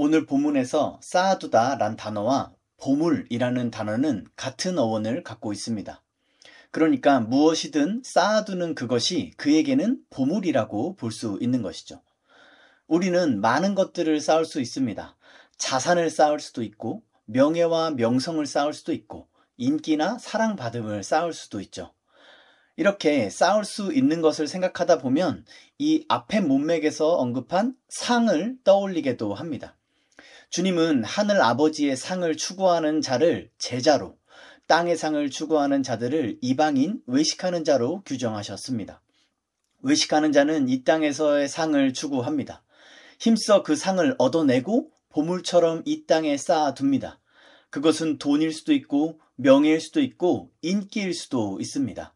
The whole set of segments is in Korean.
오늘 본문에서 쌓아두다 란 단어와 보물이라는 단어는 같은 어원을 갖고 있습니다. 그러니까 무엇이든 쌓아두는 그것이 그에게는 보물이라고 볼 수 있는 것이죠. 우리는 많은 것들을 쌓을 수 있습니다. 자산을 쌓을 수도 있고, 명예와 명성을 쌓을 수도 있고, 인기나 사랑받음을 쌓을 수도 있죠. 이렇게 쌓을 수 있는 것을 생각하다 보면 이 앞의 문맥에서 언급한 상을 떠올리게도 합니다. 주님은 하늘 아버지의 상을 추구하는 자를 제자로, 땅의 상을 추구하는 자들을 이방인, 외식하는 자로 규정하셨습니다. 외식하는 자는 이 땅에서의 상을 추구합니다. 힘써 그 상을 얻어내고 보물처럼 이 땅에 쌓아둡니다. 그것은 돈일 수도 있고 명예일 수도 있고 인기일 수도 있습니다.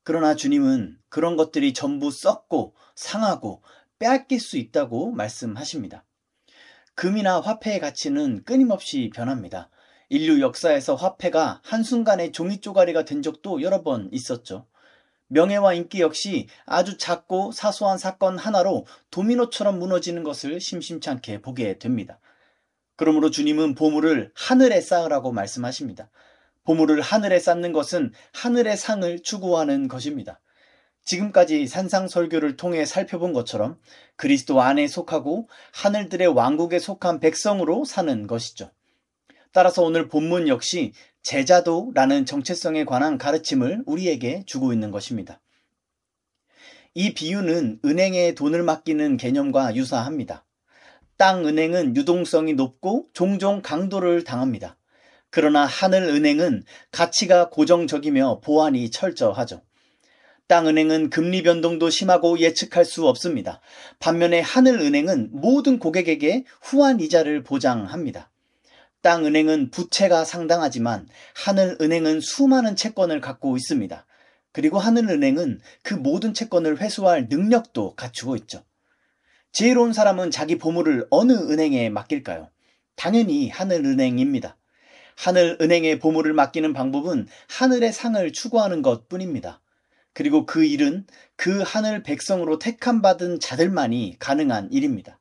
그러나 주님은 그런 것들이 전부 썩고 상하고 빼앗길 수 있다고 말씀하십니다. 금이나 화폐의 가치는 끊임없이 변합니다. 인류 역사에서 화폐가 한순간에 종이 쪼가리가 된 적도 여러 번 있었죠. 명예와 인기 역시 아주 작고 사소한 사건 하나로 도미노처럼 무너지는 것을 심심찮게 보게 됩니다. 그러므로 주님은 보물을 하늘에 쌓으라고 말씀하십니다. 보물을 하늘에 쌓는 것은 하늘의 상을 추구하는 것입니다. 지금까지 산상설교를 통해 살펴본 것처럼 그리스도 안에 속하고 하늘들의 왕국에 속한 백성으로 사는 것이죠. 따라서 오늘 본문 역시 제자도라는 정체성에 관한 가르침을 우리에게 주고 있는 것입니다. 이 비유는 은행에 돈을 맡기는 개념과 유사합니다. 땅 은행은 유동성이 높고 종종 강도를 당합니다. 그러나 하늘 은행은 가치가 고정적이며 보안이 철저하죠. 땅 은행은 금리 변동도 심하고 예측할 수 없습니다. 반면에 하늘 은행은 모든 고객에게 후한 이자를 보장합니다. 땅 은행은 부채가 상당하지만 하늘 은행은 수많은 채권을 갖고 있습니다. 그리고 하늘 은행은 그 모든 채권을 회수할 능력도 갖추고 있죠. 지혜로운 사람은 자기 보물을 어느 은행에 맡길까요? 당연히 하늘 은행입니다. 하늘 은행에 보물을 맡기는 방법은 하늘의 상을 추구하는 것뿐입니다. 그리고 그 일은 그 하늘 백성으로 택함받은 자들만이 가능한 일입니다.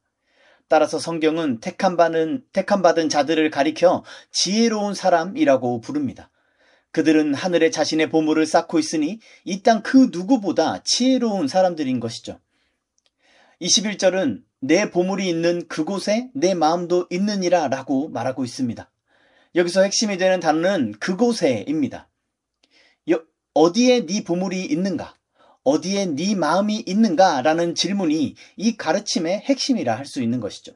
따라서 성경은 택함받은 자들을 가리켜 지혜로운 사람이라고 부릅니다. 그들은 하늘에 자신의 보물을 쌓고 있으니 이 땅 그 누구보다 지혜로운 사람들인 것이죠. 21절은 내 보물이 있는 그곳에 내 마음도 있느니라 라고 말하고 있습니다. 여기서 핵심이 되는 단어는 그곳에입니다. 어디에 네 보물이 있는가? 어디에 네 마음이 있는가? 라는 질문이 이 가르침의 핵심이라 할 수 있는 것이죠.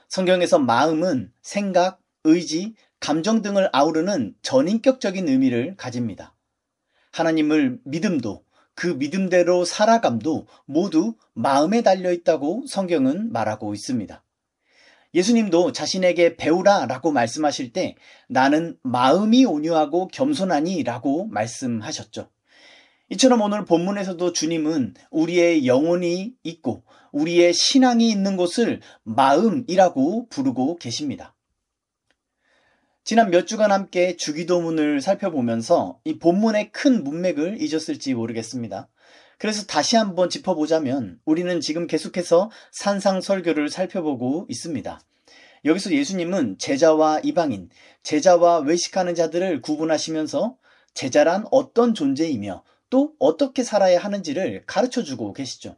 성경에서 마음은 생각, 의지, 감정 등을 아우르는 전인격적인 의미를 가집니다. 하나님을 믿음도 그 믿음대로 살아감도 모두 마음에 달려있다고 성경은 말하고 있습니다. 예수님도 자신에게 배우라 라고 말씀하실 때 나는 마음이 온유하고 겸손하니 라고 말씀하셨죠. 이처럼 오늘 본문에서도 주님은 우리의 영혼이 있고 우리의 신앙이 있는 곳을 마음이라고 부르고 계십니다. 지난 몇 주간 함께 주기도문을 살펴보면서 이 본문의 큰 문맥을 잊었을지 모르겠습니다. 그래서 다시 한번 짚어보자면 우리는 지금 계속해서 산상설교를 살펴보고 있습니다. 여기서 예수님은 제자와 이방인, 제자와 외식하는 자들을 구분하시면서 제자란 어떤 존재이며 또 어떻게 살아야 하는지를 가르쳐주고 계시죠.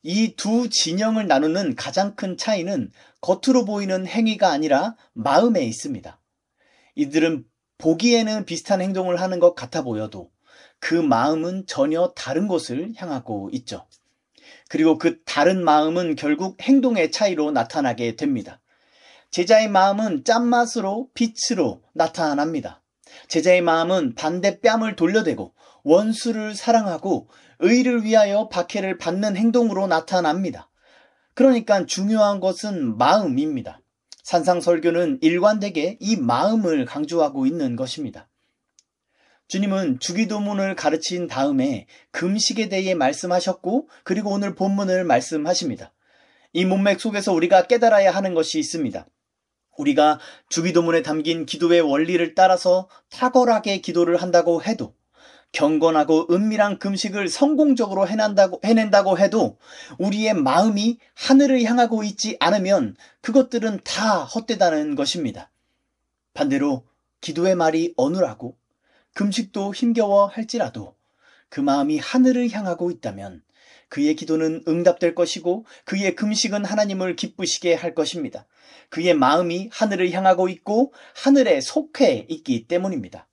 이 두 진영을 나누는 가장 큰 차이는 겉으로 보이는 행위가 아니라 마음에 있습니다. 이들은 보기에는 비슷한 행동을 하는 것 같아 보여도 그 마음은 전혀 다른 곳을 향하고 있죠. 그리고 그 다른 마음은 결국 행동의 차이로 나타나게 됩니다. 제자의 마음은 짠맛으로 빛으로 나타납니다. 제자의 마음은 반대 뺨을 돌려대고 원수를 사랑하고 의를 위하여 박해를 받는 행동으로 나타납니다. 그러니까 중요한 것은 마음입니다. 산상설교는 일관되게 이 마음을 강조하고 있는 것입니다. 주님은 주기도문을 가르친 다음에 금식에 대해 말씀하셨고 그리고 오늘 본문을 말씀하십니다. 이 문맥 속에서 우리가 깨달아야 하는 것이 있습니다. 우리가 주기도문에 담긴 기도의 원리를 따라서 탁월하게 기도를 한다고 해도 경건하고 은밀한 금식을 성공적으로 해낸다고 해도 우리의 마음이 하늘을 향하고 있지 않으면 그것들은 다 헛되다는 것입니다. 반대로 기도의 말이 어눌하고 금식도 힘겨워 할지라도 그 마음이 하늘을 향하고 있다면 그의 기도는 응답될 것이고 그의 금식은 하나님을 기쁘시게 할 것입니다. 그의 마음이 하늘을 향하고 있고 하늘에 속해 있기 때문입니다.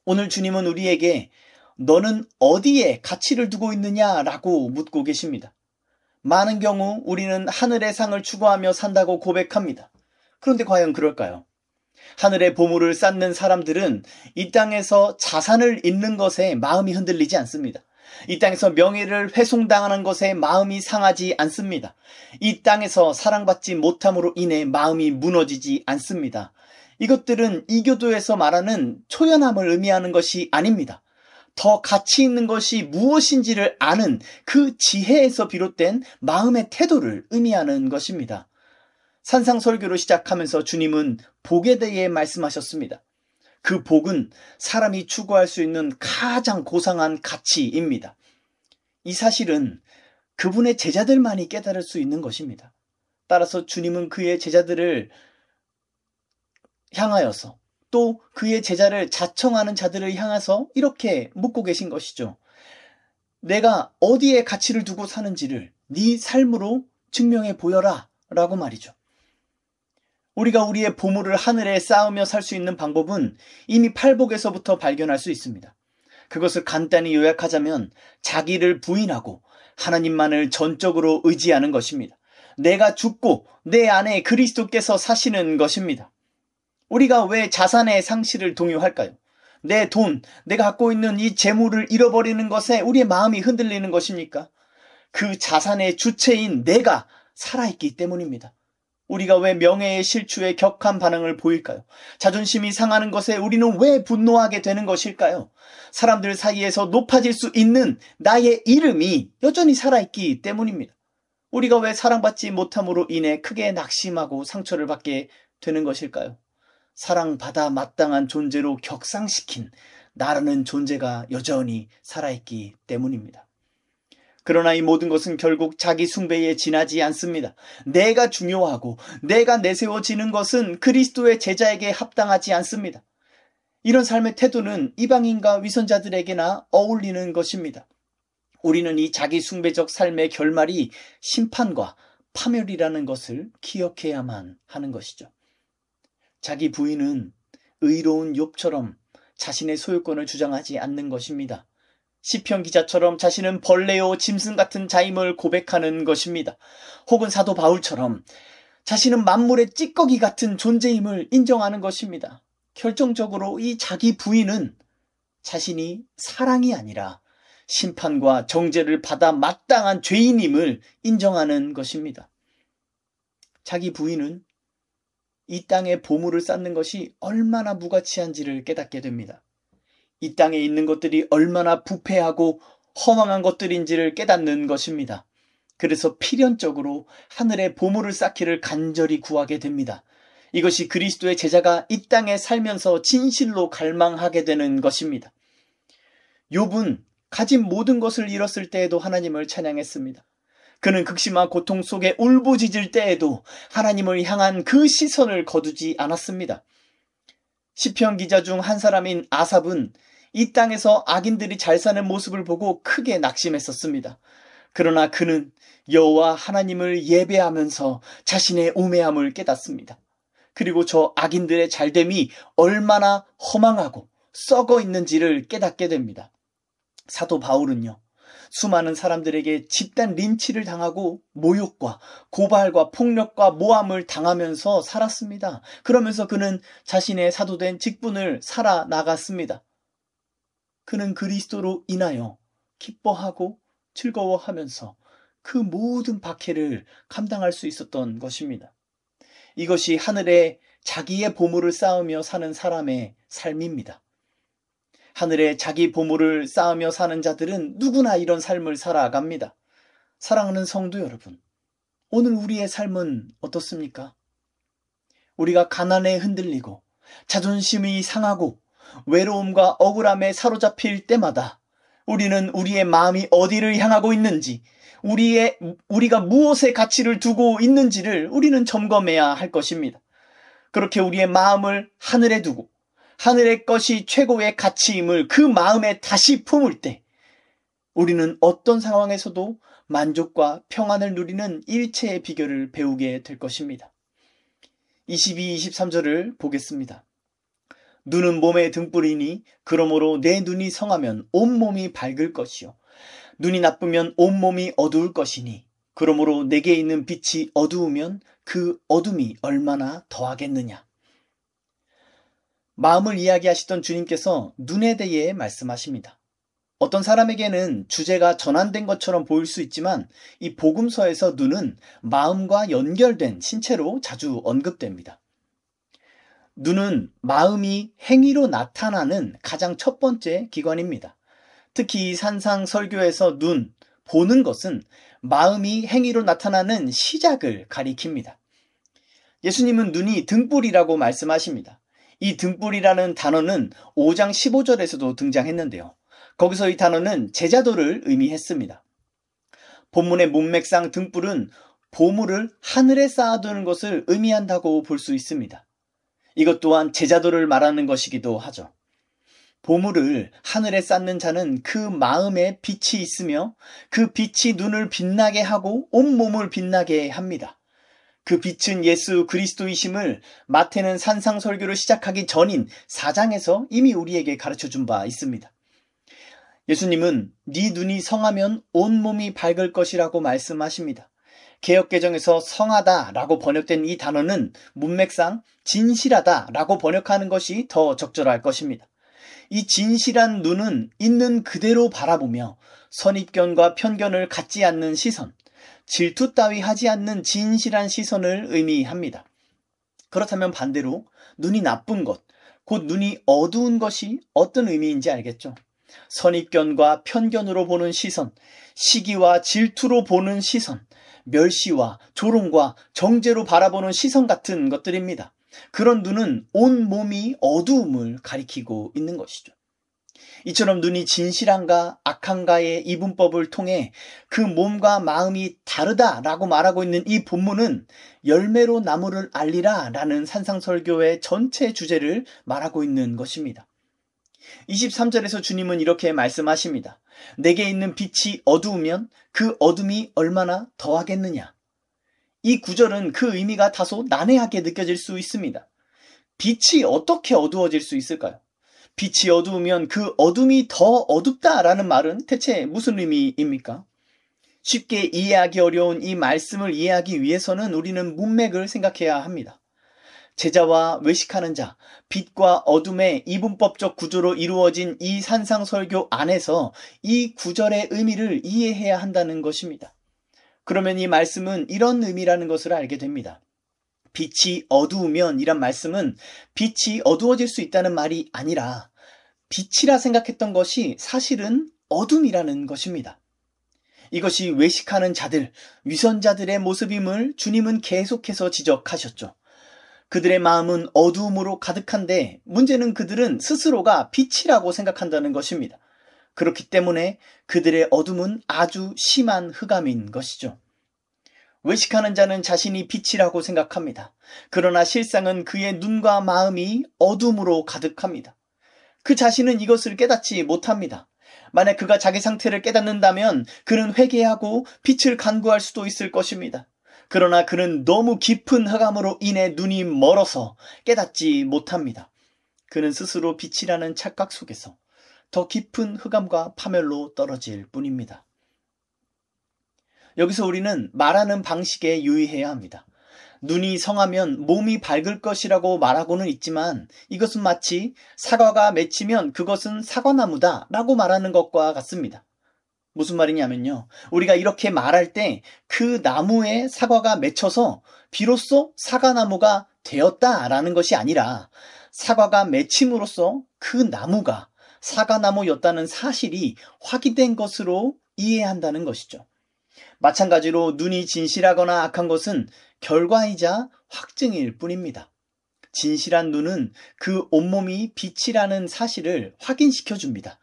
오늘 주님은 우리에게 너는 어디에 가치를 두고 있느냐라고 묻고 계십니다. 많은 경우 우리는 하늘의 상을 추구하며 산다고 고백합니다. 그런데 과연 그럴까요? 하늘의 보물을 쌓는 사람들은 이 땅에서 자산을 잃는 것에 마음이 흔들리지 않습니다. 이 땅에서 명예를 훼손당하는 것에 마음이 상하지 않습니다. 이 땅에서 사랑받지 못함으로 인해 마음이 무너지지 않습니다. 이것들은 이교도에서 말하는 초연함을 의미하는 것이 아닙니다. 더 가치 있는 것이 무엇인지를 아는 그 지혜에서 비롯된 마음의 태도를 의미하는 것입니다. 산상설교로 시작하면서 주님은 복에 대해 말씀하셨습니다. 그 복은 사람이 추구할 수 있는 가장 고상한 가치입니다. 이 사실은 그분의 제자들만이 깨달을 수 있는 것입니다. 따라서 주님은 그의 제자들을 향하여서 또 그의 제자를 자청하는 자들을 향해서 이렇게 묻고 계신 것이죠. 내가 어디에 가치를 두고 사는지를 네 삶으로 증명해 보여라 라고 말이죠. 우리가 우리의 보물을 하늘에 쌓으며 살 수 있는 방법은 이미 팔복에서부터 발견할 수 있습니다. 그것을 간단히 요약하자면 자기를 부인하고 하나님만을 전적으로 의지하는 것입니다. 내가 죽고 내 안에 그리스도께서 사시는 것입니다. 우리가 왜 자산의 상실을 동요할까요? 내 돈, 내가 갖고 있는 이 재물을 잃어버리는 것에 우리의 마음이 흔들리는 것입니까? 그 자산의 주체인 내가 살아있기 때문입니다. 우리가 왜 명예의 실추에 격한 반응을 보일까요? 자존심이 상하는 것에 우리는 왜 분노하게 되는 것일까요? 사람들 사이에서 높아질 수 있는 나의 이름이 여전히 살아있기 때문입니다. 우리가 왜 사랑받지 못함으로 인해 크게 낙심하고 상처를 받게 되는 것일까요? 사랑받아 마땅한 존재로 격상시킨 나라는 존재가 여전히 살아있기 때문입니다. 그러나 이 모든 것은 결국 자기 숭배에 지나지 않습니다. 내가 중요하고 내가 내세워지는 것은 그리스도의 제자에게 합당하지 않습니다. 이런 삶의 태도는 이방인과 위선자들에게나 어울리는 것입니다. 우리는 이 자기 숭배적 삶의 결말이 심판과 파멸이라는 것을 기억해야만 하는 것이죠. 자기 부인은 의로운 욥처럼 자신의 소유권을 주장하지 않는 것입니다. 시편 기자처럼 자신은 벌레요 짐승 같은 자임을 고백하는 것입니다. 혹은 사도 바울처럼 자신은 만물의 찌꺼기 같은 존재임을 인정하는 것입니다. 결정적으로 이 자기 부인은 자신이 사랑이 아니라 심판과 정죄를 받아 마땅한 죄인임을 인정하는 것입니다. 자기 부인은 이 땅에 보물을 쌓는 것이 얼마나 무가치한지를 깨닫게 됩니다. 이 땅에 있는 것들이 얼마나 부패하고 허망한 것들인지를 깨닫는 것입니다. 그래서 필연적으로 하늘에 보물을 쌓기를 간절히 구하게 됩니다. 이것이 그리스도의 제자가 이 땅에 살면서 진실로 갈망하게 되는 것입니다. 욥은 가진 모든 것을 잃었을 때에도 하나님을 찬양했습니다. 그는 극심한 고통 속에 울부짖을 때에도 하나님을 향한 그 시선을 거두지 않았습니다. 시편 기자 중 한 사람인 아삽은 이 땅에서 악인들이 잘 사는 모습을 보고 크게 낙심했었습니다. 그러나 그는 여호와 하나님을 예배하면서 자신의 우매함을 깨닫습니다. 그리고 저 악인들의 잘됨이 얼마나 허망하고 썩어 있는지를 깨닫게 됩니다. 사도 바울은요, 수많은 사람들에게 집단 린치를 당하고 모욕과 고발과 폭력과 모함을 당하면서 살았습니다. 그러면서 그는 자신의 사도된 직분을 살아나갔습니다. 그는 그리스도로 인하여 기뻐하고 즐거워하면서 그 모든 박해를 감당할 수 있었던 것입니다. 이것이 하늘에 자기의 보물을 쌓으며 사는 사람의 삶입니다. 하늘에 자기 보물을 쌓으며 사는 자들은 누구나 이런 삶을 살아갑니다. 사랑하는 성도 여러분, 오늘 우리의 삶은 어떻습니까? 우리가 가난에 흔들리고 자존심이 상하고 외로움과 억울함에 사로잡힐 때마다 우리는 우리의 마음이 어디를 향하고 있는지, 우리가 무엇에 가치를 두고 있는지를 우리는 점검해야 할 것입니다. 그렇게 우리의 마음을 하늘에 두고 하늘의 것이 최고의 가치임을 그 마음에 다시 품을 때 우리는 어떤 상황에서도 만족과 평안을 누리는 일체의 비결을 배우게 될 것입니다. 22, 23절을 보겠습니다. 눈은 몸의 등불이니 그러므로 내 눈이 성하면 온몸이 밝을 것이요 눈이 나쁘면 온몸이 어두울 것이니 그러므로 내게 있는 빛이 어두우면 그 어둠이 얼마나 더하겠느냐. 마음을 이야기하시던 주님께서 눈에 대해 말씀하십니다. 어떤 사람에게는 주제가 전환된 것처럼 보일 수 있지만 이 복음서에서 눈은 마음과 연결된 신체로 자주 언급됩니다. 눈은 마음이 행위로 나타나는 가장 첫 번째 기관입니다. 특히 산상설교에서 눈, 보는 것은 마음이 행위로 나타나는 시작을 가리킵니다. 예수님은 눈이 등불이라고 말씀하십니다. 이 등불이라는 단어는 5장 15절에서도 등장했는데요. 거기서 이 단어는 제자도를 의미했습니다. 본문의 문맥상 등불은 보물을 하늘에 쌓아두는 것을 의미한다고 볼 수 있습니다. 이것 또한 제자도를 말하는 것이기도 하죠. 보물을 하늘에 쌓는 자는 그 마음에 빛이 있으며 그 빛이 눈을 빛나게 하고 온몸을 빛나게 합니다. 그 빛은 예수 그리스도이심을 마태는 산상설교를 시작하기 전인 4장에서 이미 우리에게 가르쳐준 바 있습니다. 예수님은 네 눈이 성하면 온몸이 밝을 것이라고 말씀하십니다. 개역개정에서 성하다라고 번역된 이 단어는 문맥상 진실하다라고 번역하는 것이 더 적절할 것입니다. 이 진실한 눈은 있는 그대로 바라보며 선입견과 편견을 갖지 않는 시선, 질투 따위 하지 않는 진실한 시선을 의미합니다. 그렇다면 반대로 눈이 나쁜 것, 곧 눈이 어두운 것이 어떤 의미인지 알겠죠? 선입견과 편견으로 보는 시선, 시기와 질투로 보는 시선, 멸시와 조롱과 정죄로 바라보는 시선 같은 것들입니다. 그런 눈은 온 몸이 어두움을 가리키고 있는 것이죠. 이처럼 눈이 진실한가 악한가의 이분법을 통해 그 몸과 마음이 다르다라고 말하고 있는 이 본문은 열매로 나무를 알리라 라는 산상설교의 전체 주제를 말하고 있는 것입니다. 23절에서 주님은 이렇게 말씀하십니다. 내게 있는 빛이 어두우면 그 어둠이 얼마나 더하겠느냐. 이 구절은 그 의미가 다소 난해하게 느껴질 수 있습니다. 빛이 어떻게 어두워질 수 있을까요? 빛이 어두우면 그 어둠이 더 어둡다라는 말은 대체 무슨 의미입니까? 쉽게 이해하기 어려운 이 말씀을 이해하기 위해서는 우리는 문맥을 생각해야 합니다. 제자와 외식하는 자, 빛과 어둠의 이분법적 구조로 이루어진 이 산상설교 안에서 이 구절의 의미를 이해해야 한다는 것입니다. 그러면 이 말씀은 이런 의미라는 것을 알게 됩니다. 빛이 어두우면 이란 말씀은 빛이 어두워질 수 있다는 말이 아니라 빛이라 생각했던 것이 사실은 어둠이라는 것입니다. 이것이 외식하는 자들, 위선자들의 모습임을 주님은 계속해서 지적하셨죠. 그들의 마음은 어두움으로 가득한데 문제는 그들은 스스로가 빛이라고 생각한다는 것입니다. 그렇기 때문에 그들의 어둠은 아주 심한 흑암인 것이죠. 외식하는 자는 자신이 빛이라고 생각합니다. 그러나 실상은 그의 눈과 마음이 어둠으로 가득합니다. 그 자신은 이것을 깨닫지 못합니다. 만약 그가 자기 상태를 깨닫는다면 그는 회개하고 빛을 간구할 수도 있을 것입니다. 그러나 그는 너무 깊은 흑암으로 인해 눈이 멀어서 깨닫지 못합니다. 그는 스스로 빛이라는 착각 속에서 더 깊은 흑암과 파멸로 떨어질 뿐입니다. 여기서 우리는 말하는 방식에 유의해야 합니다. 눈이 성하면 몸이 밝을 것이라고 말하고는 있지만 이것은 마치 사과가 맺히면 그것은 사과나무다 라고 말하는 것과 같습니다. 무슨 말이냐면요. 우리가 이렇게 말할 때 그 나무에 사과가 맺혀서 비로소 사과나무가 되었다라는 것이 아니라 사과가 맺힘으로써 그 나무가 사과나무였다는 사실이 확인된 것으로 이해한다는 것이죠. 마찬가지로 눈이 진실하거나 악한 것은 결과이자 확증일 뿐입니다. 진실한 눈은 그 온몸이 빛이라는 사실을 확인시켜 줍니다.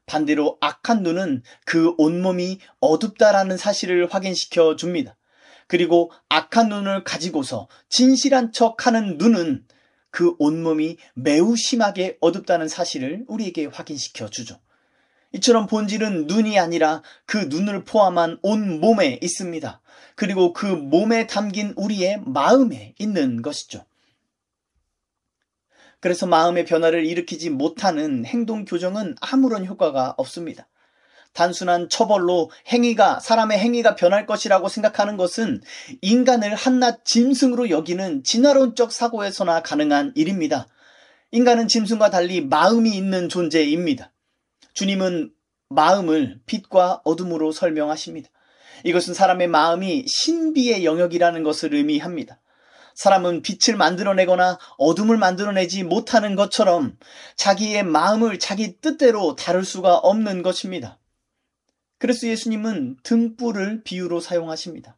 반대로 악한 눈은 그 온몸이 어둡다라는 사실을 확인시켜 줍니다. 그리고 악한 눈을 가지고서 진실한 척하는 눈은 그 온몸이 매우 심하게 어둡다는 사실을 우리에게 확인시켜 주죠. 이처럼 본질은 눈이 아니라 그 눈을 포함한 온 몸에 있습니다. 그리고 그 몸에 담긴 우리의 마음에 있는 것이죠. 그래서 마음의 변화를 일으키지 못하는 행동 교정은 아무런 효과가 없습니다. 단순한 처벌로 사람의 행위가 변할 것이라고 생각하는 것은 인간을 한낱 짐승으로 여기는 진화론적 사고에서나 가능한 일입니다. 인간은 짐승과 달리 마음이 있는 존재입니다. 주님은 마음을 빛과 어둠으로 설명하십니다. 이것은 사람의 마음이 신비의 영역이라는 것을 의미합니다. 사람은 빛을 만들어내거나 어둠을 만들어내지 못하는 것처럼 자기의 마음을 자기 뜻대로 다룰 수가 없는 것입니다. 그래서 예수님은 등불을 비유로 사용하십니다.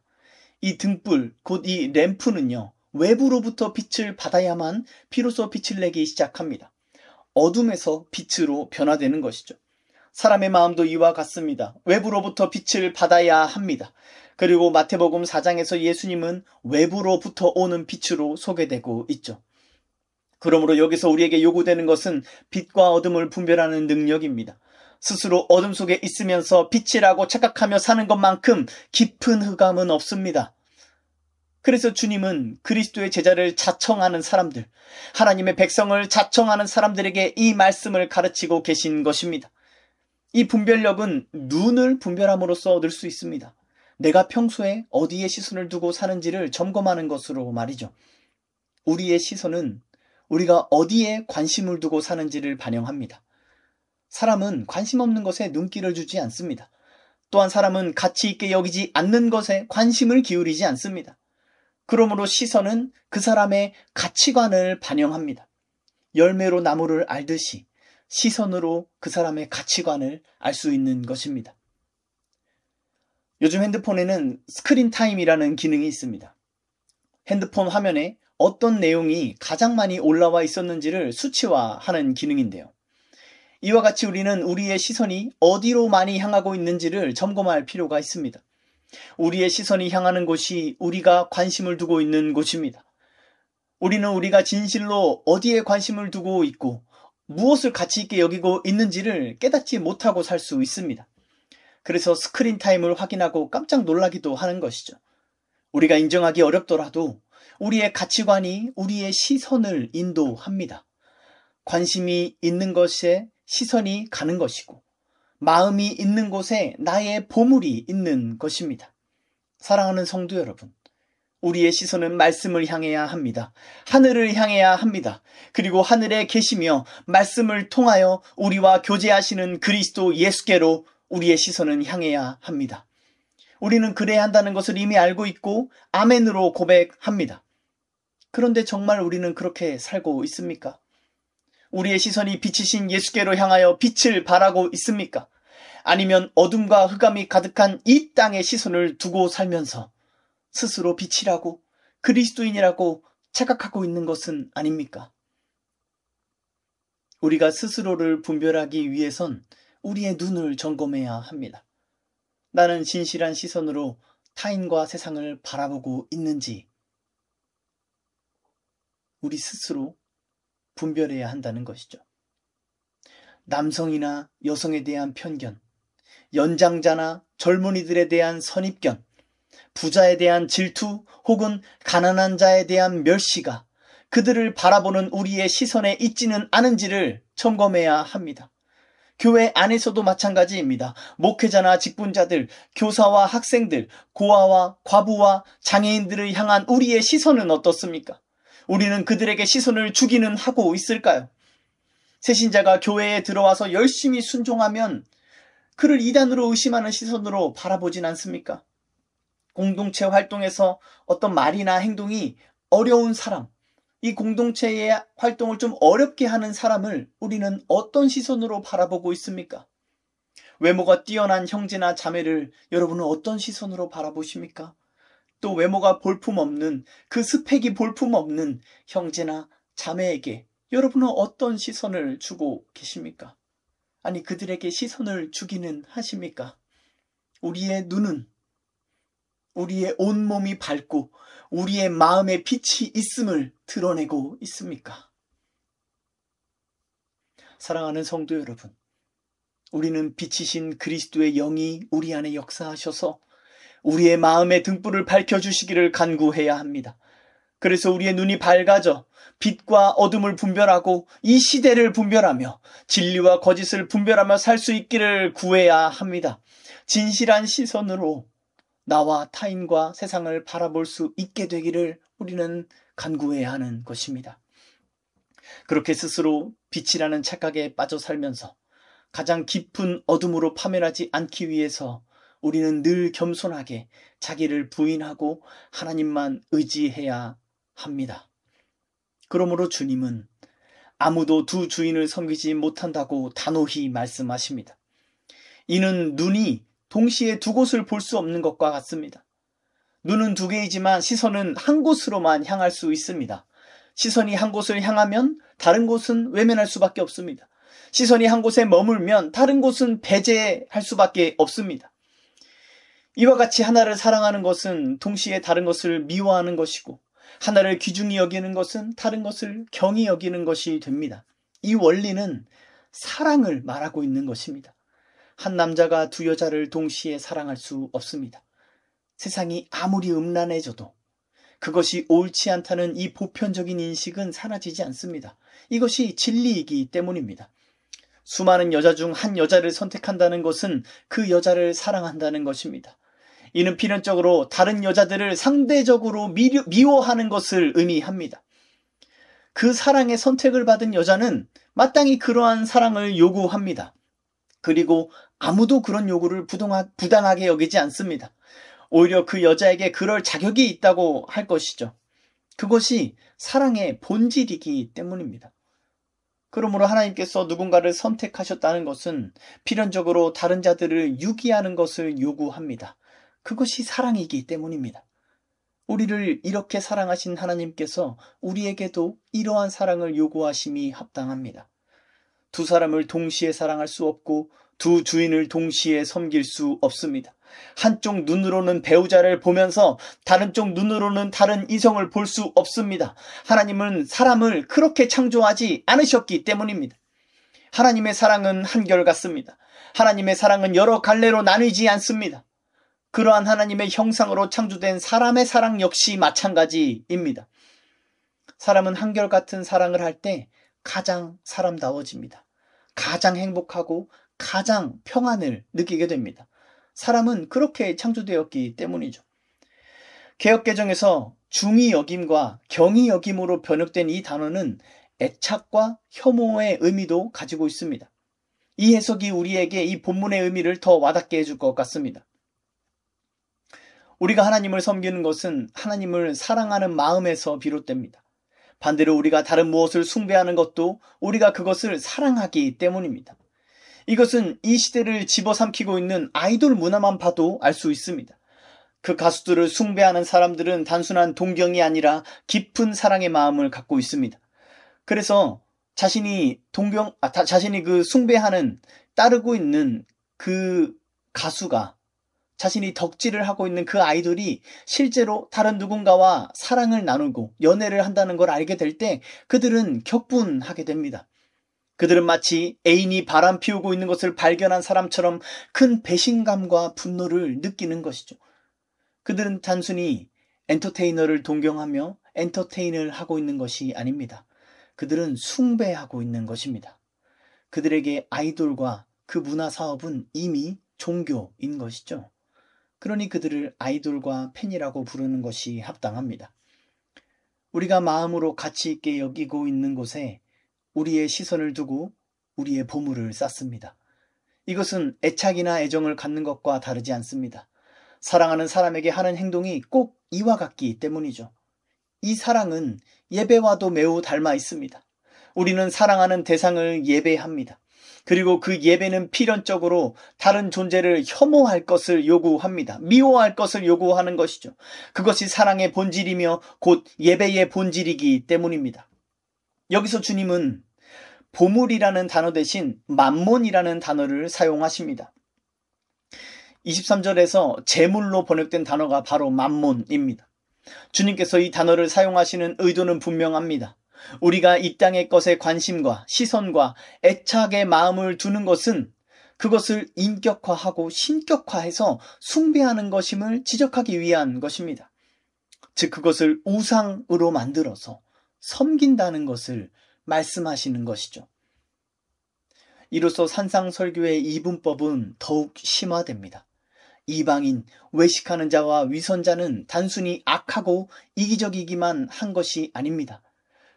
이 등불, 곧 이 램프는요, 외부로부터 빛을 받아야만 비로소 빛을 내기 시작합니다. 어둠에서 빛으로 변화되는 것이죠. 사람의 마음도 이와 같습니다. 외부로부터 빛을 받아야 합니다. 그리고 마태복음 4장에서 예수님은 외부로부터 오는 빛으로 소개되고 있죠. 그러므로 여기서 우리에게 요구되는 것은 빛과 어둠을 분별하는 능력입니다. 스스로 어둠 속에 있으면서 빛이라고 착각하며 사는 것만큼 깊은 흑암은 없습니다. 그래서 주님은 그리스도의 제자를 자청하는 사람들, 하나님의 백성을 자청하는 사람들에게 이 말씀을 가르치고 계신 것입니다. 이 분별력은 눈을 분별함으로써 얻을 수 있습니다. 내가 평소에 어디에 시선을 두고 사는지를 점검하는 것으로 말이죠. 우리의 시선은 우리가 어디에 관심을 두고 사는지를 반영합니다. 사람은 관심 없는 것에 눈길을 주지 않습니다. 또한 사람은 가치 있게 여기지 않는 것에 관심을 기울이지 않습니다. 그러므로 시선은 그 사람의 가치관을 반영합니다. 열매로 나무를 알듯이 시선으로 그 사람의 가치관을 알 수 있는 것입니다. 요즘 핸드폰에는 스크린 타임이라는 기능이 있습니다. 핸드폰 화면에 어떤 내용이 가장 많이 올라와 있었는지를 수치화하는 기능인데요. 이와 같이 우리는 우리의 시선이 어디로 많이 향하고 있는지를 점검할 필요가 있습니다. 우리의 시선이 향하는 곳이 우리가 관심을 두고 있는 곳입니다. 우리는 우리가 진실로 어디에 관심을 두고 있고 무엇을 가치 있게 여기고 있는지를 깨닫지 못하고 살 수 있습니다. 그래서 스크린 타임을 확인하고 깜짝 놀라기도 하는 것이죠. 우리가 인정하기 어렵더라도 우리의 가치관이 우리의 시선을 인도합니다. 관심이 있는 것에 시선이 가는 것이고 마음이 있는 곳에 나의 보물이 있는 것입니다. 사랑하는 성도 여러분, 우리의 시선은 말씀을 향해야 합니다. 하늘을 향해야 합니다. 그리고 하늘에 계시며 말씀을 통하여 우리와 교제하시는 그리스도 예수께로 우리의 시선은 향해야 합니다. 우리는 그래야 한다는 것을 이미 알고 있고 아멘으로 고백합니다. 그런데 정말 우리는 그렇게 살고 있습니까? 우리의 시선이 빛이신 예수께로 향하여 빛을 발하고 있습니까? 아니면 어둠과 흑암이 가득한 이 땅에 시선을 두고 살면서 스스로 빛이라고 그리스도인이라고 착각하고 있는 것은 아닙니까? 우리가 스스로를 분별하기 위해선 우리의 눈을 점검해야 합니다. 나는 진실한 시선으로 타인과 세상을 바라보고 있는지 우리 스스로 분별해야 한다는 것이죠. 남성이나 여성에 대한 편견, 연장자나 젊은이들에 대한 선입견, 부자에 대한 질투 혹은 가난한 자에 대한 멸시가 그들을 바라보는 우리의 시선에 있지는 않은지를 점검해야 합니다. 교회 안에서도 마찬가지입니다. 목회자나 직분자들, 교사와 학생들, 고아와 과부와 장애인들을 향한 우리의 시선은 어떻습니까? 우리는 그들에게 시선을 주기는 하고 있을까요? 새신자가 교회에 들어와서 열심히 순종하면 그를 이단으로 의심하는 시선으로 바라보진 않습니까? 공동체 활동에서 어떤 말이나 행동이 어려운 사람, 이 공동체의 활동을 좀 어렵게 하는 사람을 우리는 어떤 시선으로 바라보고 있습니까? 외모가 뛰어난 형제나 자매를 여러분은 어떤 시선으로 바라보십니까? 또 외모가 볼품없는 그 스펙이 볼품없는 형제나 자매에게 여러분은 어떤 시선을 주고 계십니까? 아니, 그들에게 시선을 주기는 하십니까? 우리의 눈은 우리의 온몸이 밝고 우리의 마음에 빛이 있음을 드러내고 있습니까? 사랑하는 성도 여러분, 우리는 빛이신 그리스도의 영이 우리 안에 역사하셔서 우리의 마음의 등불을 밝혀주시기를 간구해야 합니다. 그래서 우리의 눈이 밝아져 빛과 어둠을 분별하고 이 시대를 분별하며 진리와 거짓을 분별하며 살 수 있기를 구해야 합니다. 진실한 시선으로 나와 타인과 세상을 바라볼 수 있게 되기를 우리는 간구해야 하는 것입니다. 그렇게 스스로 빛이라는 착각에 빠져 살면서 가장 깊은 어둠으로 파멸하지 않기 위해서 우리는 늘 겸손하게 자기를 부인하고 하나님만 의지해야 합니다. 그러므로 주님은 아무도 두 주인을 섬기지 못한다고 단호히 말씀하십니다. 이는 눈이 동시에 두 곳을 볼 수 없는 것과 같습니다. 눈은 두 개이지만 시선은 한 곳으로만 향할 수 있습니다. 시선이 한 곳을 향하면 다른 곳은 외면할 수밖에 없습니다. 시선이 한 곳에 머물면 다른 곳은 배제할 수밖에 없습니다. 이와 같이 하나를 사랑하는 것은 동시에 다른 것을 미워하는 것이고 하나를 귀중히 여기는 것은 다른 것을 경히 여기는 것이 됩니다. 이 원리는 사랑을 말하고 있는 것입니다. 한 남자가 두 여자를 동시에 사랑할 수 없습니다. 세상이 아무리 음란해져도 그것이 옳지 않다는 이 보편적인 인식은 사라지지 않습니다. 이것이 진리이기 때문입니다. 수많은 여자 중 한 여자를 선택한다는 것은 그 여자를 사랑한다는 것입니다. 이는 필연적으로 다른 여자들을 상대적으로 미워하는 것을 의미합니다. 그 사랑의 선택을 받은 여자는 마땅히 그러한 사랑을 요구합니다. 그리고 아무도 그런 요구를 부당하게 여기지 않습니다. 오히려 그 여자에게 그럴 자격이 있다고 할 것이죠. 그것이 사랑의 본질이기 때문입니다. 그러므로 하나님께서 누군가를 선택하셨다는 것은 필연적으로 다른 자들을 유기하는 것을 요구합니다. 그것이 사랑이기 때문입니다. 우리를 이렇게 사랑하신 하나님께서 우리에게도 이러한 사랑을 요구하심이 합당합니다. 두 사람을 동시에 사랑할 수 없고 두 주인을 동시에 섬길 수 없습니다. 한쪽 눈으로는 배우자를 보면서 다른 쪽 눈으로는 다른 이성을 볼 수 없습니다. 하나님은 사람을 그렇게 창조하지 않으셨기 때문입니다. 하나님의 사랑은 한결같습니다. 하나님의 사랑은 여러 갈래로 나뉘지 않습니다. 그러한 하나님의 형상으로 창조된 사람의 사랑 역시 마찬가지입니다. 사람은 한결같은 사랑을 할 때 가장 사람다워집니다. 가장 행복하고 가장 평안을 느끼게 됩니다. 사람은 그렇게 창조되었기 때문이죠. 개역개정에서 중히 여김과 경히 여김으로 번역된 이 단어는 애착과 혐오의 의미도 가지고 있습니다. 이 해석이 우리에게 이 본문의 의미를 더 와닿게 해줄 것 같습니다. 우리가 하나님을 섬기는 것은 하나님을 사랑하는 마음에서 비롯됩니다. 반대로 우리가 다른 무엇을 숭배하는 것도 우리가 그것을 사랑하기 때문입니다. 이것은 이 시대를 집어삼키고 있는 아이돌 문화만 봐도 알 수 있습니다. 그 가수들을 숭배하는 사람들은 단순한 동경이 아니라 깊은 사랑의 마음을 갖고 있습니다. 그래서 자신이 그 숭배하는, 따르고 있는 그 가수가 자신이 덕질을 하고 있는 그 아이돌이 실제로 다른 누군가와 사랑을 나누고 연애를 한다는 걸 알게 될 때 그들은 격분하게 됩니다. 그들은 마치 애인이 바람 피우고 있는 것을 발견한 사람처럼 큰 배신감과 분노를 느끼는 것이죠. 그들은 단순히 엔터테이너를 동경하며 엔터테인을 하고 있는 것이 아닙니다. 그들은 숭배하고 있는 것입니다. 그들에게 아이돌과 그 문화 사업은 이미 종교인 것이죠. 그러니 그들을 아이돌과 팬이라고 부르는 것이 합당합니다. 우리가 마음으로 가치 있게 여기고 있는 곳에 우리의 시선을 두고 우리의 보물을 쌓습니다. 이것은 애착이나 애정을 갖는 것과 다르지 않습니다. 사랑하는 사람에게 하는 행동이 꼭 이와 같기 때문이죠. 이 사랑은 예배와도 매우 닮아 있습니다. 우리는 사랑하는 대상을 예배합니다. 그리고 그 예배는 필연적으로 다른 존재를 혐오할 것을 요구합니다. 미워할 것을 요구하는 것이죠. 그것이 사랑의 본질이며 곧 예배의 본질이기 때문입니다. 여기서 주님은 보물이라는 단어 대신 만몬이라는 단어를 사용하십니다. 23절에서 재물로 번역된 단어가 바로 만몬입니다. 주님께서 이 단어를 사용하시는 의도는 분명합니다. 우리가 이 땅의 것에 관심과 시선과 애착의 마음을 두는 것은 그것을 인격화하고 신격화해서 숭배하는 것임을 지적하기 위한 것입니다. 즉 그것을 우상으로 만들어서 섬긴다는 것을 말씀하시는 것이죠. 이로써 산상설교의 이분법은 더욱 심화됩니다. 이방인, 외식하는 자와 위선자는 단순히 악하고 이기적이기만 한 것이 아닙니다.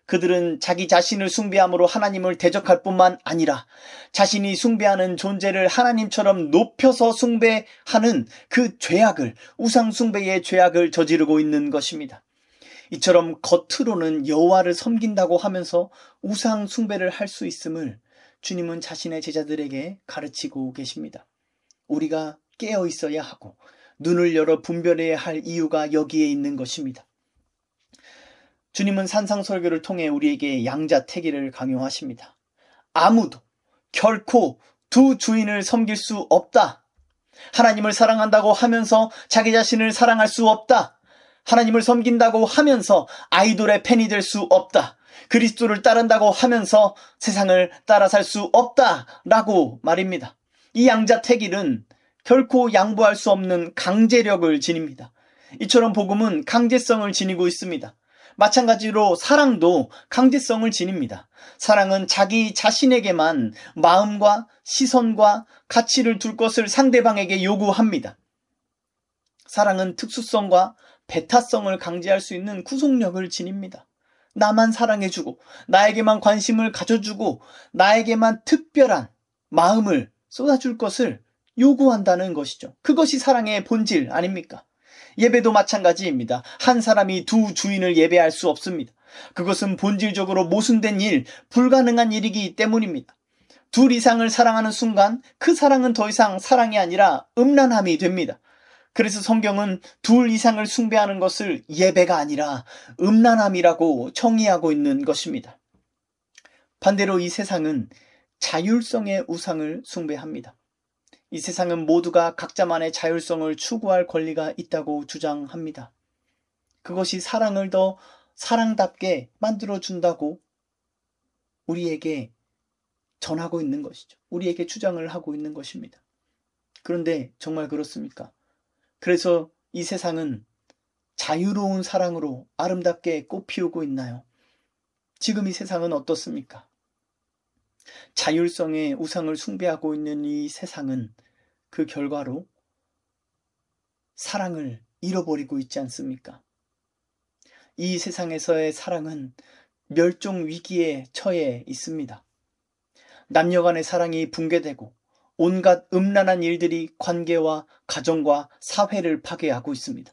그들은 자기 자신을 숭배함으로 하나님을 대적할 뿐만 아니라 자신이 숭배하는 존재를 하나님처럼 높여서 숭배하는 그 죄악을, 우상 숭배의 죄악을 저지르고 있는 것입니다. 이처럼 겉으로는 여호와를 섬긴다고 하면서 우상 숭배를 할 수 있음을 주님은 자신의 제자들에게 가르치고 계십니다. 우리가 깨어 있어야 하고 눈을 열어 분별해야 할 이유가 여기에 있는 것입니다. 주님은 산상설교를 통해 우리에게 양자택일을 강요하십니다. 아무도 결코 두 주인을 섬길 수 없다. 하나님을 사랑한다고 하면서 자기 자신을 사랑할 수 없다. 하나님을 섬긴다고 하면서 아이돌의 팬이 될 수 없다. 그리스도를 따른다고 하면서 세상을 따라 살 수 없다라고 말입니다. 이 양자택일은 결코 양보할 수 없는 강제력을 지닙니다. 이처럼 복음은 강제성을 지니고 있습니다. 마찬가지로 사랑도 강제성을 지닙니다. 사랑은 자기 자신에게만 마음과 시선과 가치를 둘 것을 상대방에게 요구합니다. 사랑은 특수성과 배타성을 강제할 수 있는 구속력을 지닙니다. 나만 사랑해주고 나에게만 관심을 가져주고 나에게만 특별한 마음을 쏟아줄 것을 요구한다는 것이죠. 그것이 사랑의 본질 아닙니까? 예배도 마찬가지입니다. 한 사람이 두 주인을 예배할 수 없습니다. 그것은 본질적으로 모순된 일, 불가능한 일이기 때문입니다. 둘 이상을 사랑하는 순간 그 사랑은 더 이상 사랑이 아니라 음란함이 됩니다. 그래서 성경은 둘 이상을 숭배하는 것을 예배가 아니라 음란함이라고 정의하고 있는 것입니다. 반대로 이 세상은 자율성의 우상을 숭배합니다. 이 세상은 모두가 각자만의 자율성을 추구할 권리가 있다고 주장합니다. 그것이 사랑을 더 사랑답게 만들어준다고 우리에게 전하고 있는 것이죠. 우리에게 주장을 하고 있는 것입니다. 그런데 정말 그렇습니까? 그래서 이 세상은 자유로운 사랑으로 아름답게 꽃피우고 있나요? 지금 이 세상은 어떻습니까? 자율성의 우상을 숭배하고 있는 이 세상은 그 결과로 사랑을 잃어버리고 있지 않습니까? 이 세상에서의 사랑은 멸종 위기에 처해 있습니다. 남녀 간의 사랑이 붕괴되고 온갖 음란한 일들이 관계와 가정과 사회를 파괴하고 있습니다.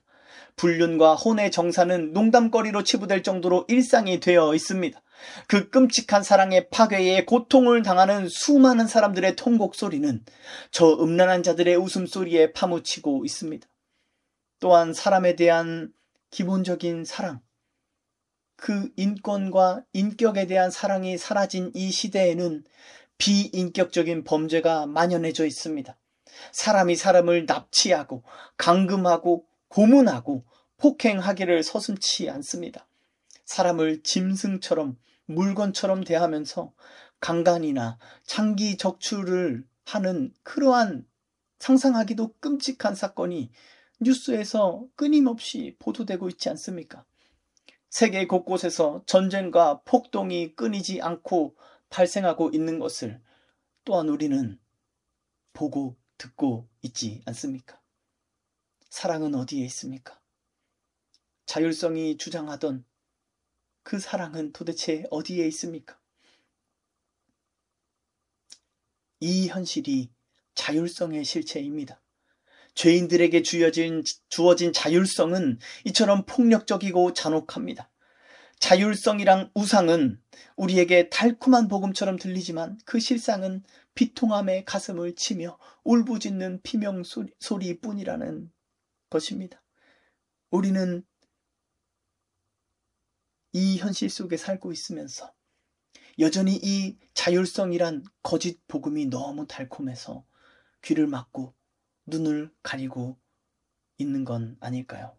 불륜과 혼의 정사는 농담거리로 치부될 정도로 일상이 되어 있습니다. 그 끔찍한 사랑의 파괴에 고통을 당하는 수많은 사람들의 통곡 소리는 저 음란한 자들의 웃음소리에 파묻히고 있습니다. 또한 사람에 대한 기본적인 사랑, 그 인권과 인격에 대한 사랑이 사라진 이 시대에는 비인격적인 범죄가 만연해져 있습니다. 사람이 사람을 납치하고 감금하고 고문하고 폭행하기를 서슴지 않습니다. 사람을 짐승처럼 물건처럼 대하면서 강간이나 장기 적출을 하는 그러한 상상하기도 끔찍한 사건이 뉴스에서 끊임없이 보도되고 있지 않습니까? 세계 곳곳에서 전쟁과 폭동이 끊이지 않고 발생하고 있는 것을 또한 우리는 보고 듣고 있지 않습니까? 사랑은 어디에 있습니까? 자율성이 주장하던 그 사랑은 도대체 어디에 있습니까? 이 현실이 자율성의 실체입니다. 죄인들에게 주어진 자율성은 이처럼 폭력적이고 잔혹합니다. 자율성이랑 우상은 우리에게 달콤한 복음처럼 들리지만 그 실상은 비통함에 가슴을 치며 울부짖는 비명소리뿐이라는 것입니다. 우리는 이 현실 속에 살고 있으면서 여전히 이 자율성이란 거짓 복음이 너무 달콤해서 귀를 막고 눈을 가리고 있는 건 아닐까요?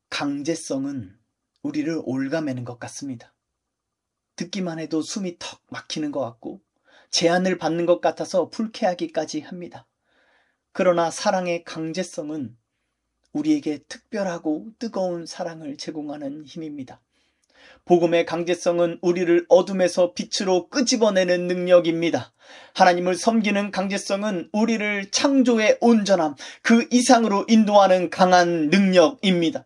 강제성은 우리를 옭아매는 것 같습니다. 듣기만 해도 숨이 턱 막히는 것 같고 제한을 받는 것 같아서 불쾌하기까지 합니다. 그러나 사랑의 강제성은 우리에게 특별하고 뜨거운 사랑을 제공하는 힘입니다. 복음의 강제성은 우리를 어둠에서 빛으로 끄집어내는 능력입니다. 하나님을 섬기는 강제성은 우리를 창조의 온전함, 그 이상으로 인도하는 강한 능력입니다.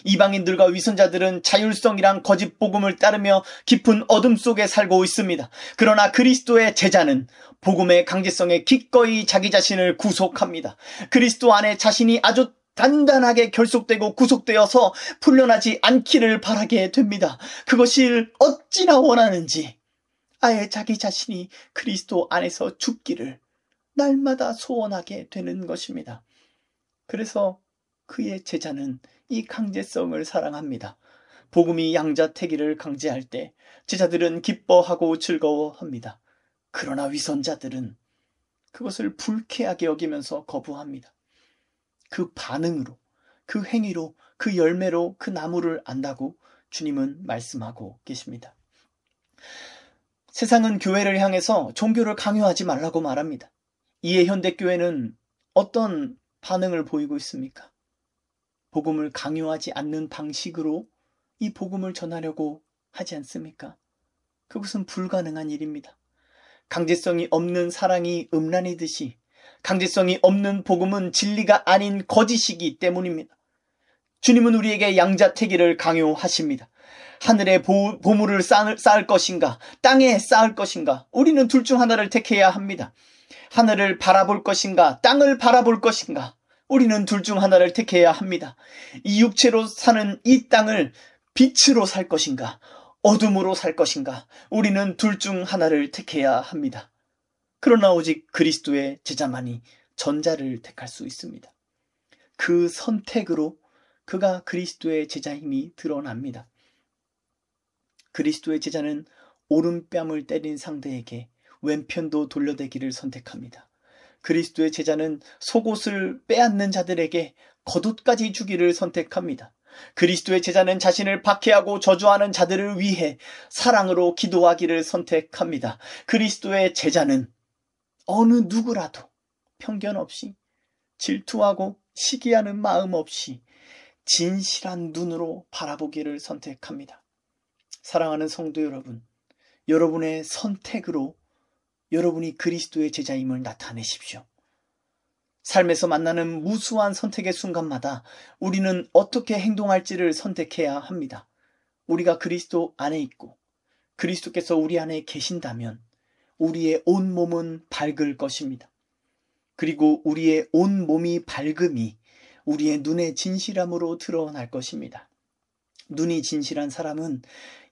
이방인들과 위선자들은 자율성이란 거짓 복음을 따르며 깊은 어둠 속에 살고 있습니다. 그러나 그리스도의 제자는 복음의 강제성에 기꺼이 자기 자신을 구속합니다. 그리스도 안에 자신이 아주 단단하게 결속되고 구속되어서 풀려나지 않기를 바라게 됩니다. 그것이 어찌나 원하는지 아예 자기 자신이 그리스도 안에서 죽기를 날마다 소원하게 되는 것입니다. 그래서 그의 제자는 이 강제성을 사랑합니다. 복음이 양자택일을 강제할 때 제자들은 기뻐하고 즐거워합니다. 그러나 위선자들은 그것을 불쾌하게 여기면서 거부합니다. 그 반응으로, 그 행위로, 그 열매로 그 나무를 안다고 주님은 말씀하고 계십니다. 세상은 교회를 향해서 종교를 강요하지 말라고 말합니다. 이에 현대교회는 어떤 반응을 보이고 있습니까? 복음을 강요하지 않는 방식으로 이 복음을 전하려고 하지 않습니까? 그것은 불가능한 일입니다. 강제성이 없는 사랑이 음란이듯이 강제성이 없는 복음은 진리가 아닌 거짓이기 때문입니다. 주님은 우리에게 양자택일을 강요하십니다. 하늘에 보물을 쌓을 것인가, 땅에 쌓을 것인가, 우리는 둘 중 하나를 택해야 합니다. 하늘을 바라볼 것인가, 땅을 바라볼 것인가, 우리는 둘 중 하나를 택해야 합니다. 이 육체로 사는 이 땅을 빛으로 살 것인가, 어둠으로 살 것인가, 우리는 둘 중 하나를 택해야 합니다. 그러나 오직 그리스도의 제자만이 전자를 택할 수 있습니다. 그 선택으로 그가 그리스도의 제자임이 드러납니다. 그리스도의 제자는 오른뺨을 때린 상대에게 왼편도 돌려대기를 선택합니다. 그리스도의 제자는 속옷을 빼앗는 자들에게 겉옷까지 주기를 선택합니다. 그리스도의 제자는 자신을 박해하고 저주하는 자들을 위해 사랑으로 기도하기를 선택합니다. 그리스도의 제자는 어느 누구라도 편견 없이 질투하고 시기하는 마음 없이 진실한 눈으로 바라보기를 선택합니다. 사랑하는 성도 여러분, 여러분의 선택으로 여러분이 그리스도의 제자임을 나타내십시오. 삶에서 만나는 무수한 선택의 순간마다 우리는 어떻게 행동할지를 선택해야 합니다. 우리가 그리스도 안에 있고 그리스도께서 우리 안에 계신다면 우리의 온 몸은 밝을 것입니다. 그리고 우리의 온 몸이 밝음이 우리의 눈의 진실함으로 드러날 것입니다. 눈이 진실한 사람은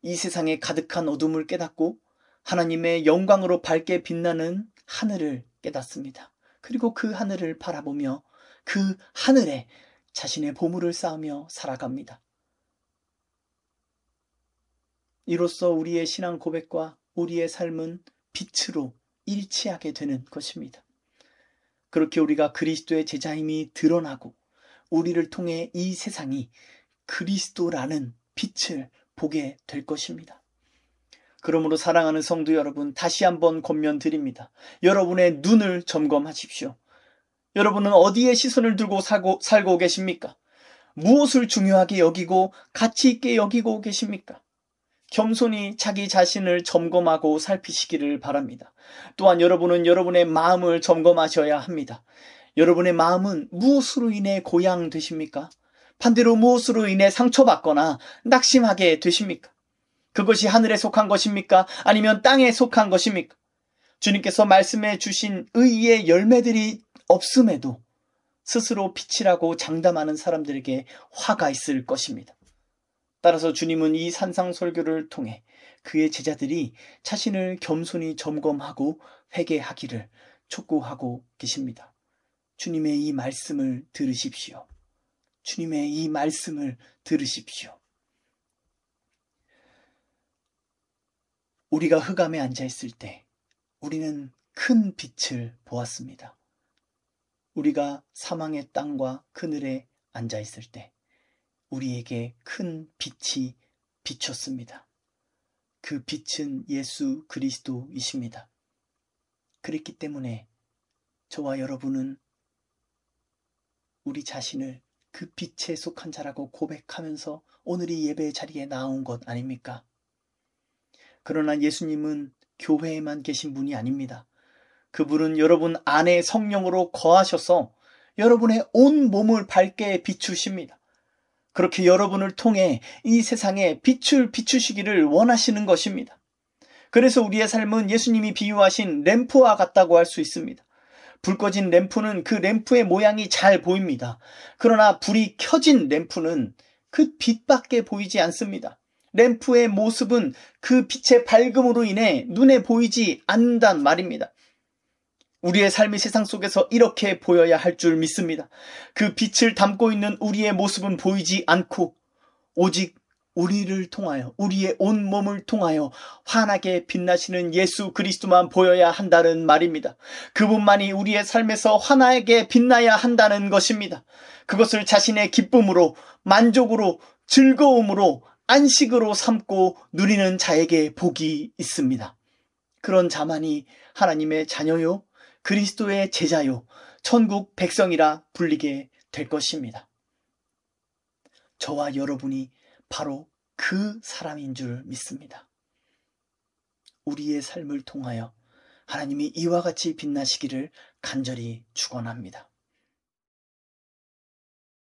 이 세상에 가득한 어둠을 깨닫고 하나님의 영광으로 밝게 빛나는 하늘을 깨닫습니다. 그리고 그 하늘을 바라보며 그 하늘에 자신의 보물을 쌓으며 살아갑니다. 이로써 우리의 신앙 고백과 우리의 삶은 빛으로 일치하게 되는 것입니다. 그렇게 우리가 그리스도의 제자임이 드러나고 우리를 통해 이 세상이 그리스도라는 빛을 보게 될 것입니다. 그러므로 사랑하는 성도 여러분, 다시 한번 권면드립니다. 여러분의 눈을 점검하십시오. 여러분은 어디에 시선을 두고 살고 계십니까? 무엇을 중요하게 여기고 가치 있게 여기고 계십니까? 겸손히 자기 자신을 점검하고 살피시기를 바랍니다. 또한 여러분은 여러분의 마음을 점검하셔야 합니다. 여러분의 마음은 무엇으로 인해 고양되십니까? 반대로 무엇으로 인해 상처받거나 낙심하게 되십니까? 그것이 하늘에 속한 것입니까? 아니면 땅에 속한 것입니까? 주님께서 말씀해 주신 의의 열매들이 없음에도 스스로 빛이라고 장담하는 사람들에게 화가 있을 것입니다. 따라서 주님은 이 산상설교를 통해 그의 제자들이 자신을 겸손히 점검하고 회개하기를 촉구하고 계십니다. 주님의 이 말씀을 들으십시오. 주님의 이 말씀을 들으십시오. 우리가 흑암에 앉아 있을 때 우리는 큰 빛을 보았습니다. 우리가 사망의 땅과 그늘에 앉아 있을 때 우리에게 큰 빛이 비쳤습니다. 그 빛은 예수 그리스도이십니다. 그랬기 때문에 저와 여러분은 우리 자신을 그 빛에 속한 자라고 고백하면서 오늘 이 예배 자리에 나온 것 아닙니까? 그러나 예수님은 교회에만 계신 분이 아닙니다. 그분은 여러분 안에 성령으로 거하셔서 여러분의 온 몸을 밝게 비추십니다. 그렇게 여러분을 통해 이 세상에 빛을 비추시기를 원하시는 것입니다. 그래서 우리의 삶은 예수님이 비유하신 램프와 같다고 할 수 있습니다. 불 꺼진 램프는 그 램프의 모양이 잘 보입니다. 그러나 불이 켜진 램프는 그 빛밖에 보이지 않습니다. 램프의 모습은 그 빛의 밝음으로 인해 눈에 보이지 않는단 말입니다. 우리의 삶이 세상 속에서 이렇게 보여야 할 줄 믿습니다. 그 빛을 담고 있는 우리의 모습은 보이지 않고 오직 우리를 통하여, 우리의 온 몸을 통하여 환하게 빛나시는 예수 그리스도만 보여야 한다는 말입니다. 그분만이 우리의 삶에서 환하게 빛나야 한다는 것입니다. 그것을 자신의 기쁨으로, 만족으로, 즐거움으로, 안식으로 삼고 누리는 자에게 복이 있습니다. 그런 자만이 하나님의 자녀요, 그리스도의 제자요, 천국 백성이라 불리게 될 것입니다. 저와 여러분이 바로 그 사람인 줄 믿습니다. 우리의 삶을 통하여 하나님이 이와 같이 빛나시기를 간절히 축원합니다.